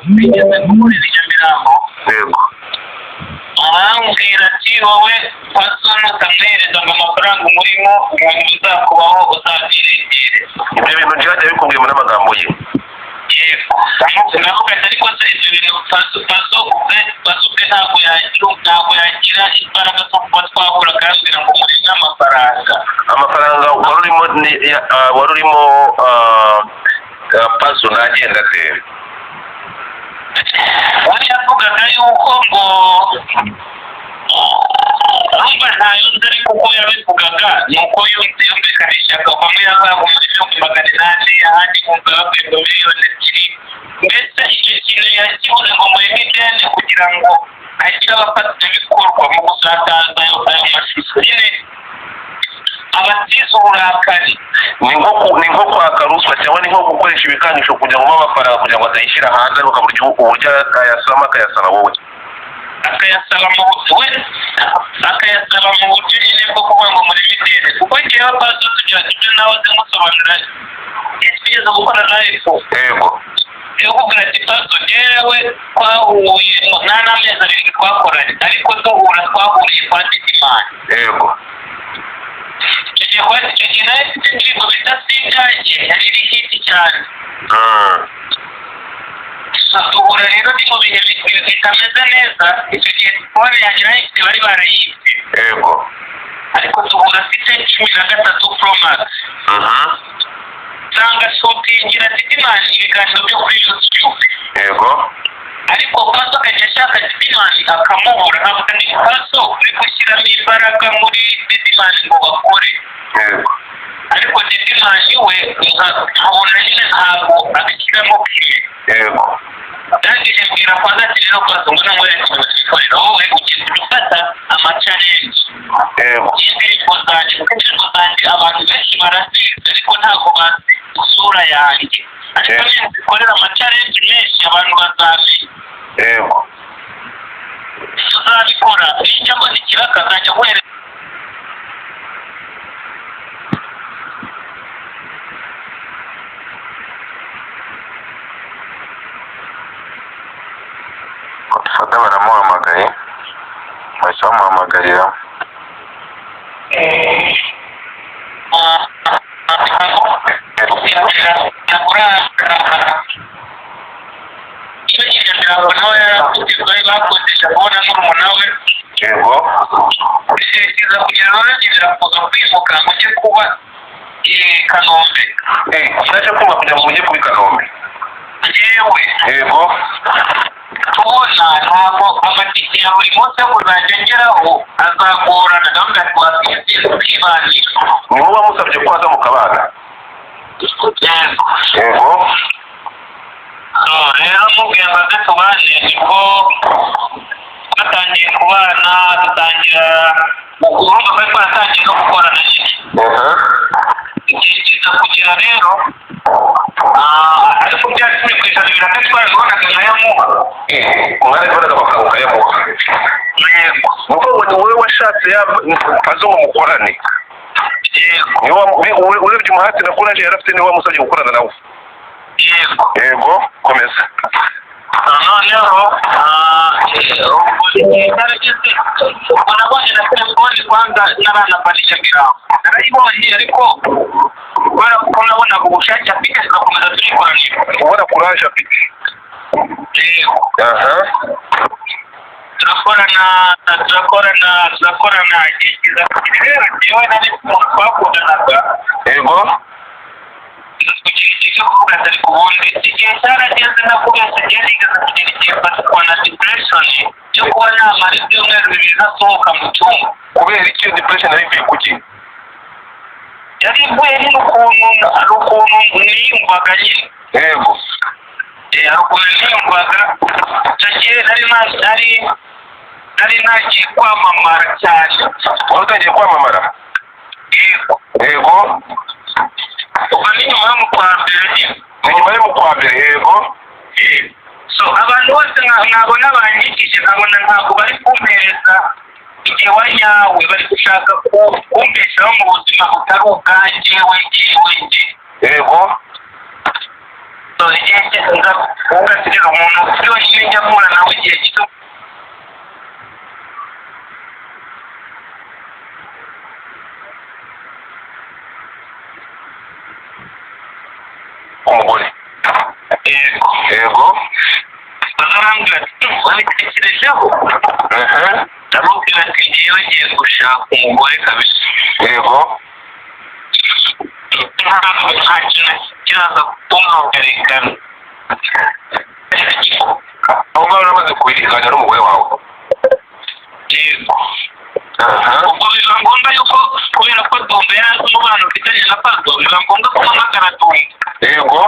bigeze muri Nyamirambo yego arambwira ati wowe pasona utamwereza ngo amafaranga umurimo umuntu uzakubaho uzabyirengere. ibyo bintu byajya bikubwiye muri amagambo ye. yego navuga ati ariko se ibyo bintu paso ubwe ntabwo yagira imbaraga zo kuba twahura akambwira ngo umurimo n'amafaranga. Amafaranga wari urimo paso ntagenda se wari yavugaga yuko ngo urumva ntayo nzi ariko uko yabivugaga ni uko yumvikanishaga bamwe yazaga muri 800 ahandi kumva bavuye ngo miliyoni 2 mbese icyo kintu yakibuze ngo mureme ideni kugira ngo agire abafatanyabikorwa mu gusakaza ayo mashusho nyine abatiza uburakari. ni nko kwaka ruswa cyangwa ni nko gukoresha ibikanisho kugira ngo amafaranga kugira ngo atayishyira hanze ukaburyo uburyo akayasaba wowe akayasaba mu buryo nyine bwo kuvuga ngo muri mideli kuko ngewe paso tugira ibyo nawe zimusobanurira twigeze gukora live yego kuvuga ati paso ngewe twahuye nta n'amezi 2 twakoranye ariko twahuriye kwa Titimani yego icyo gihe nawe mfite indirimbo bita Singaye yari iri hiti cyane duhura rero ni mu bihe bitameze neza. icyo gihe telefone yanjye nayo bari barayibye yego ariko duhura mfite 13 Pro Max nsanga shotingira Titimani ibiganiro byo kuri YouTube yego ariko paso akajya ashaka Titimani akamubura avuga ni paso uri gushyiramo imbaraga muri Titimani ngo bakore yego ariko Titimani we nkabona nyine ntabwo abishyiramo kimwe yego kandi mbwira ko azakirira kwazo ngo namwe yakikorera wowe ugiye gufata ama-challenge y'indirimbo zanjye kuko indirimbo zanjye abantu benshi barazizi ariko ntabwo bazi isura yanjye ariko niyo zikorera ama-challenge menshi abantu bazamenya yego tuzabikora iyo mbona ikiraka azajya guhereza fata baramuhamagaye bahise bamuhamagarira nawe yarafite bari bakodesha kubona n'umuntu we yego bishishikariza kugira ngo bagirira kuza kwimuka ngo ujye kuba i Kanombe. cyaje kumva kugira ngo mujye kuri Kanombe yewe yego tubona ntabwo amatike ya buri munsi yo kuzajya ngeraho azagorana gahunda ya twasize tukibanira. ni wowe wamusabye ko aza mu Kabanda yego rero mubwiye ngo aze tubane nibwo twatangiye kubana dutangira urumva ko twatangiye no gukorana nyine igihe kiza kugira rero ariko byari turi kwishyura ibintu ndetse twarabonaga nkayamuha umwari kubona bakamuha yamuha yego nuko ni wowe washatse azo ngo mukorane yego urebye umuhati na kuraje yarafite niwe wamusabye gukorana nawe yego komeza noneho ubwo nabonye na telefone kwanza naranafashije Nyamirambo narayibonye ariko kubera ko nabonaga ubushake afite tugakomeza turikoranira ubona kuraje afite turakorana igihe kiza kugira rero njyewe nari umuntu twakundanaga yego kugira igihe cyo kuvuga atari ku bundi igihe cyarageze navuga ati nigeze kugira igihe mfatwa na depression yo kuba namara ibyumweru 2 ntasohoka mu cyumba. kubera icyo depression ari mbi kuki yari ivuye n'ukuntu niyumvaga nyine yego hari ukuntu niyumvaga icyo gihe nari nagiye kwamamara cyane. wari utangiye kwamamara yego uba ni nyuma yo mu kwa mbere yego so abantu bose nkabona banyigije nkabona ntabwo bari kumpereza igihe wanyawe bari gushaka kumbeshaho mu buzima butari ubwanjye we yego so igihe nza ugasigara umuntu ufite wenyine njya mpura nawe igihe gito umugore yego arambwira ati wabitekerejeho ndamubwira ati ngewe ngiye gushaka umugore kabisa yego nta kintu kiraza kumuhagarikana aho ngaho uramaze kubirikanya n'umugore wawe yego ubwo biba ngombwa yuko kubera ko Dumba yari azi umubano ufitanye na Pardon biba ngombwa ko uhamagara Dumba yego